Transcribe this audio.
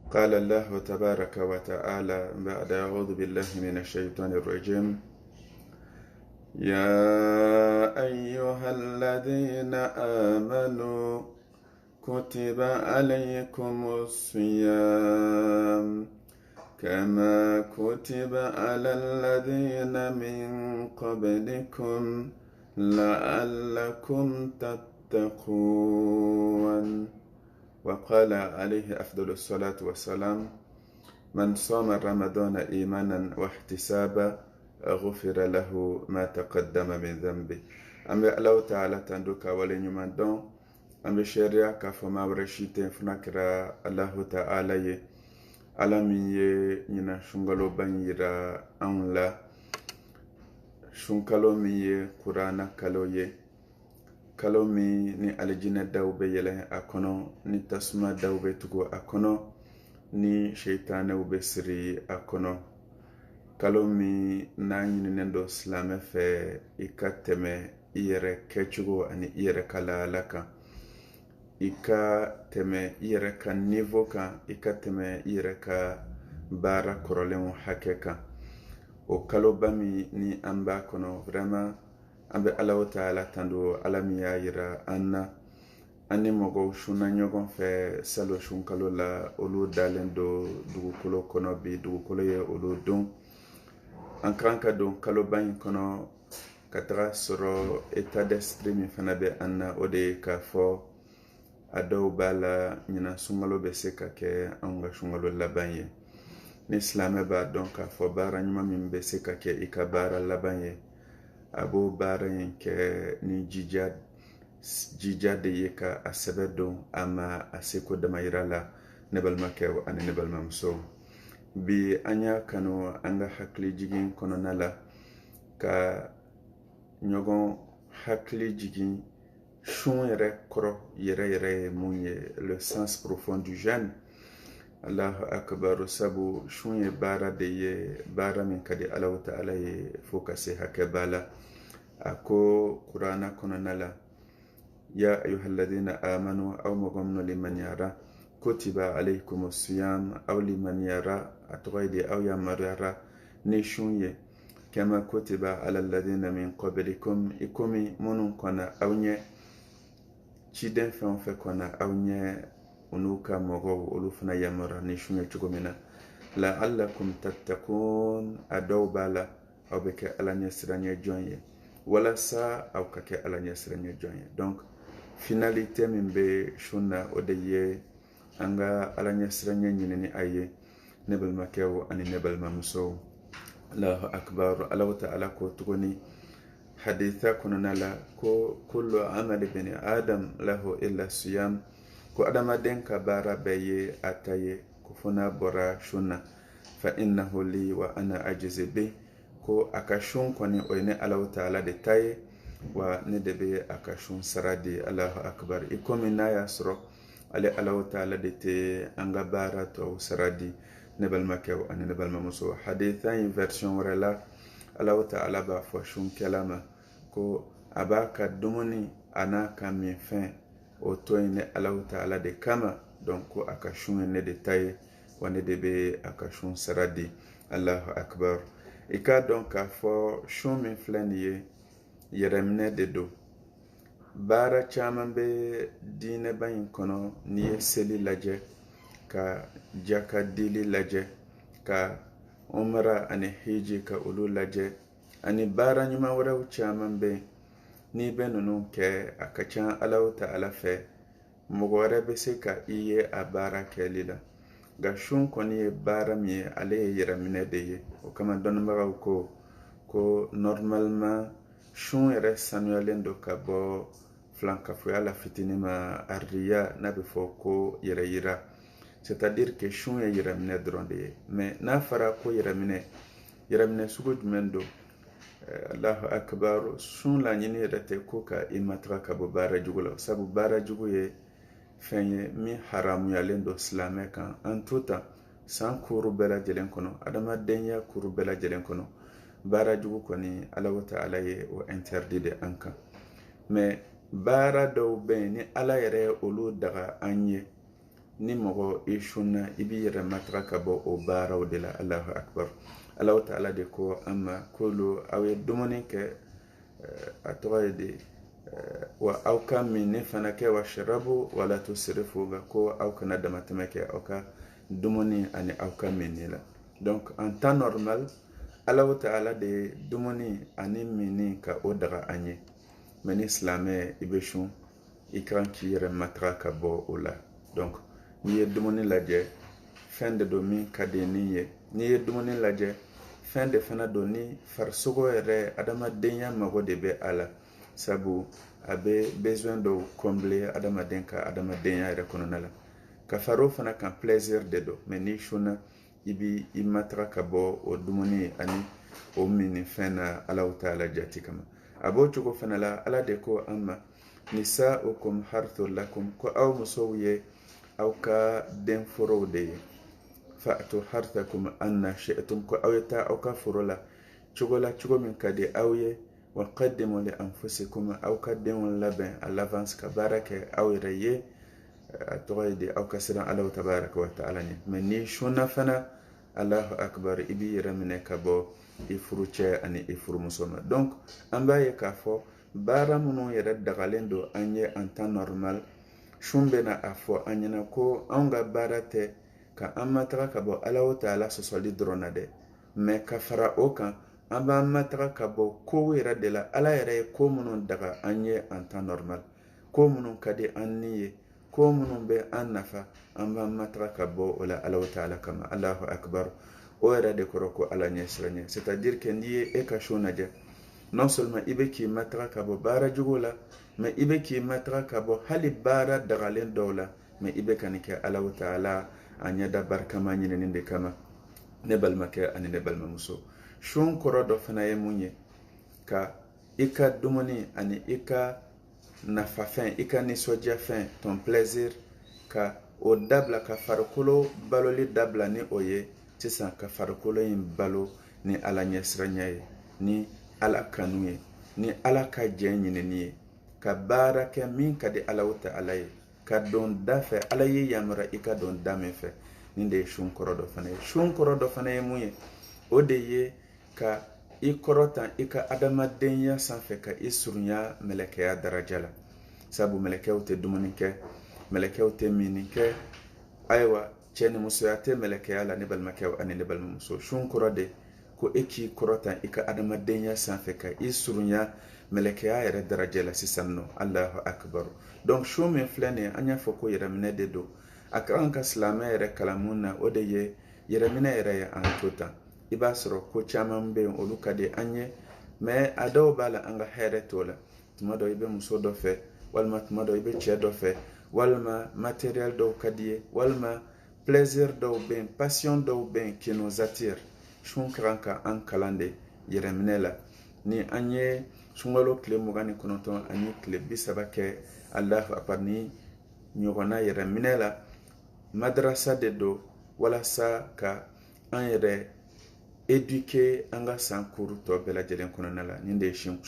قال الله تبارك وتعالى بعد أعوذ بالله من الشيطان الرجيم يا أيها الذين آمنوا كتب عليكم الصيام كما كتب على الذين من قبلكم لعلكم تتقون. وقال عليه أفضل الصلاة والسلام من صام رمضان إيمانا واحتسابا غفر له ما تقدم من ذنبه. أمي الله تعالى تندوك ولن يمدون أمي شريعة كفما ورشيتين فنكرا الله تعالى alami ye ɲina sunkalo ban yira anw la sunkalo min ye kurana kalo ye kalo min ni alijinɛ daw bɛ yɛlɛ a kɔnɔ ni tasuma daw bɛ tugu a kɔnɔ ni sheitanɛw bɛ siri a kɔnɔ kalo min n'a ɲininen don silamɛ fɛ i ka tɛmɛ i yɛrɛ kɛcogo ani i yɛrɛ ka lahala kan i ka tɛmɛ i yɛrɛ ka niveau kan i ka tɛmɛ i yɛrɛ ka baara kɔrɔlenw hakɛ kan o kaloba min ni an b'a kɔnɔ vraiment an bɛ Alahu Taala tando Ala min y'a yira an na an ni mɔgɔw sunna ɲɔgɔn fɛ salon sunkalo la olu dalen don dugukolo kɔnɔ bi dugukolo ye olu don an kan ka don kaloba in kɔnɔ ka taga sɔrɔ état d'esprit min fana bɛ an na o de ye k'a fɔ a dɔw b'a la ɲina sunkalo bɛ se ka kɛ anw ka sunkalo laban ye ni silamɛ b'a dɔn k'a fɔ baara ɲuman min bɛ se ka kɛ i ka baara laban ye a b'o baara in kɛ ni jija de ye ka a sɛbɛ don a ma a seko damayira la ne balimakɛw ani ne balimamusow bi an y'a kanu an ka hakili jigin kɔnɔna la ka ɲɔgɔn hakili jigin sun yɛrɛ kɔrɔ yɛrɛ ye mun ye le sens profond du jeûne. Allahu akbar. Sabu sun ye baara de ye baara min ka di Alahu Ta'ala ye fo ka se hakɛ b'a la a ko kurana kɔnɔna la ya ayyuhalladhina amanu aw mɔgɔ minnu limaniyara kutiba alaykumus siyam aw limaniyara a tɔgɔ ye de aw yamaruyara ni sun ye kama kutiba ala alladhina min qablikum i komi minnu kɔnna aw ɲɛ ciden fɛn o fɛn kɔnna aw ɲɛ olu ka mɔgɔw olu fana yamara ni sun ye cogo min na la'allakum tattaqun a dɔw b'a la aw bɛ kɛ ala ɲɛsiranya jɔn ye walasa aw ka kɛ ala ɲɛsiranya jɔn ye donc finalité min bɛ sun na o de ye an ka ala ɲɛsiranya ɲinini a ye ne balimakɛw ani ne balimamusow. Allahu akbar. Alahu Ta'ala ko tuguni haditha kɔnɔna la ko kullu amali bini adam lahu illa siyam ko adamaden ka baara bɛɛ ye a ta ye ko fo n'a bɔra sun na fa innahu li wa ana ajizi bi ko a ka sun kɔni o ye ne Alahu Ta'ala de ta ye wa ne de bɛ a ka sun sara di. Allahu akbar. I komi n'a y'a sɔrɔ ale Alahu Ta'ala de tɛ an ka baara tɔw sara di ne balimakɛw ani ne balimamuso. Haditha in version wɛrɛ la Alahu Ta'ala b'a fɔ sunkɛla ma ko a b'a ka dumuni a n'a ka minfɛn o to ye ne Alahu Ta'ala de kama donc ko a ka sun ye ne de ta ye wa ne de bɛ a ka sun sara di. Allahu akbar. I k'a dɔn k'a fɔ sun min filɛ nin ye yɛrɛminɛ de don. Baara caman bɛ diinɛba in kɔnɔ n'i ye seli lajɛ ka jaka dili lajɛ ka umra ani hiji ka olu lajɛ ani baara ɲuman wɛrɛw caman bɛ n'i bɛ ninnu kɛ a ka ca Alahu Ta'ala fɛ mɔgɔ wɛrɛ bɛ se ka i ye a baara kɛli la nka sun kɔni ye baara min ye ale ye yɛrɛminɛ de ye o kama dɔnnibagaw ko normalement sun yɛrɛ sanuyalen don ka bɔ filankafoya la fitinin ma ariya n'a bɛ fɔ ko yɛrɛ yira c'est-à-dire que sun ye yɛrɛminɛ dɔrɔn de ye mais n'a fɔra ko yɛrɛminɛ sugu jumɛn don Allahu akbar. Sun laɲini yɛrɛ tɛ ko ka i mataga ka bɔ baara jugu la sabu baara jugu ye fɛn ye min haramuyalen don silamɛ kan en tout temps san kuru bɛɛ lajɛlen kɔnɔ adamadenya kuru bɛɛ lajɛlen kɔnɔ baara jugu kɔni Alahu Ta'ala ye o interdit de an kan mais baara dɔw bɛ yen ni Ala yɛrɛ ye olu daga an ye ni mɔgɔ i sunna i b'i yɛrɛ matara ka bɔ o baaraw de la. Allahu akbar. Allahu ta'ala de ko an ma kolo aw ye dumuni kɛ a tɔgɔ ye de wa aw ka min fana kɛ wa sharabu wala tusrifu ko aw kana damatɛmɛ kɛ aw ka dumuni ani aw ka min la. Donc en temps normal Allahu ta'ala de dumuni ani min ka o daga an ye. Mais ni silamɛ i bɛ sun i kan k'i yɛrɛ matara ka bɔ o la. Donc n'i ye dumuni lajɛ fɛn de don min ka di ni ye. N'i ye dumuni lajɛ fɛn de fana don ni farisogo yɛrɛ adamadenya mago de bɛ a la. Sabu a bɛ besoin dɔw combler adamaden ka adamadenya yɛrɛ kɔnɔna la. Ka faro fana kan plaisir de don. Mais n'i sunna i b'i matara ka bɔ o dumuni ani o min fɛn na Allahu ta'ala jati kama. A b'o cogo fana la Ala de ko an ma nisa'ukum harthun lakum ko aw musow ye aw ka denforow de ye. Fa'tu harthakum anna shi'tum ko aw ye taa aw ka foro la cogo min ka di aw ye. Wa qaddimu li anfusikum aw ka denw labɛn à l'avance ka baara kɛ aw yɛrɛ ye a tɔgɔ ye de aw ka siran Allahu tabaraka wa ta'ala ɲɛ. Mais ni sunna fana Allahu akbar i b'i yɛrɛ minɛ ka bɔ i furucɛ ani i furumuso ma. Donc an b'a ye k'a fɔ baara minnu yɛrɛ dagalen don an ye en temps normal sun bɛna a fɔ an ɲɛna ko anw ka baara tɛ ka an mataga ka bɔ Allahu ta'ala sɔsɔli dɔrɔn na dɛ. Mais ka fara o kan an b'an mataga ka bɔ kow yɛrɛ de la. Ala yɛrɛ ye ko minnu daga an ye en temps normal. Ko minnu ka di an ni ye. Ko minnu bɛ an nafa an b'an matara ka bɔ o la Allahu ta'ala kama. Allahu akbar. O yɛrɛ de kɔrɔ ko Ala ɲɛ siran ɲɛ. C'est-à-dire que n'i ye e ka sun lajɛ non seulement i bɛ k'i matara ka bɔ baara jugu la mais i bɛ k'i matara ka bɔ hali baara dagalen dɔw la mais i bɛ ka nin kɛ Allahu ta'ala a ɲɛda barikama ɲinini de kama. Ne balimakɛ ani ne balimamuso. Sun kɔrɔ dɔ fana ye mun ye ka i ka dumuni ani i ka nafafɛn i ka nisɔndiyafɛn ton plaisir ka o dabila ka farikolo baloli dabila ni o ye sisan ka farikolo in balo ni Ala ɲɛsiranya ye ni Ala kanu ye ni Ala ka jɛ ɲinini ye ka baara kɛ min ka di Allahu ta'ala ye ka don da fɛ Ala ye yamara i ka don da min fɛ. Nin de ye sun kɔrɔ dɔ fana ye. Sun kɔrɔ dɔ fana ye mun ye o de ye ka i kɔrɔtan i ka adamadenya sanfɛ ka i surunya mɛlɛkɛya daraja la. Sabu mɛlɛkɛw tɛ dumuni kɛ mɛlɛkɛw tɛ min kɛ ayiwa cɛ ni musoya tɛ mɛlɛkɛya la ne balimakɛw ani ne balimamuso. Sun kɔrɔ de ko e k'i kɔrɔtan i ka adamadenya sanfɛ ka i surunya mɛlɛkɛya yɛrɛ daraja la sisan nɔ. Allahu akbar. Donc sun min filɛ nin ye an y'a fɔ ko yɛrɛminɛ de don. A ka kan ka silamɛ yɛrɛ kalan mun na o de ye yɛrɛminɛ yɛrɛ ye an to tan. I b'a sɔrɔ ko caman bɛ yen olu ka di an ye mais a dɔw b'a la an ka hɛrɛ t'o la. Tuma dɔ i bɛ muso dɔ fɛ walima tuma dɔ i bɛ cɛ dɔ fɛ walima matériel dɔw ka di ye walima plaisir dɔw bɛ yen passion dɔw bɛ yen qui nous attire. Sun ka kan ka an kalan de yɛrɛminɛ la. Ni an ye sunkalo tile 29 ani tile 30 kɛ Allahu akbar ni ɲɔgɔnna yɛrɛminɛ la madrasa de don walasa ka an yɛrɛ éduquer an ka san cours tɔ bɛɛ lajɛlen kɔnɔna la. Nin de ye sun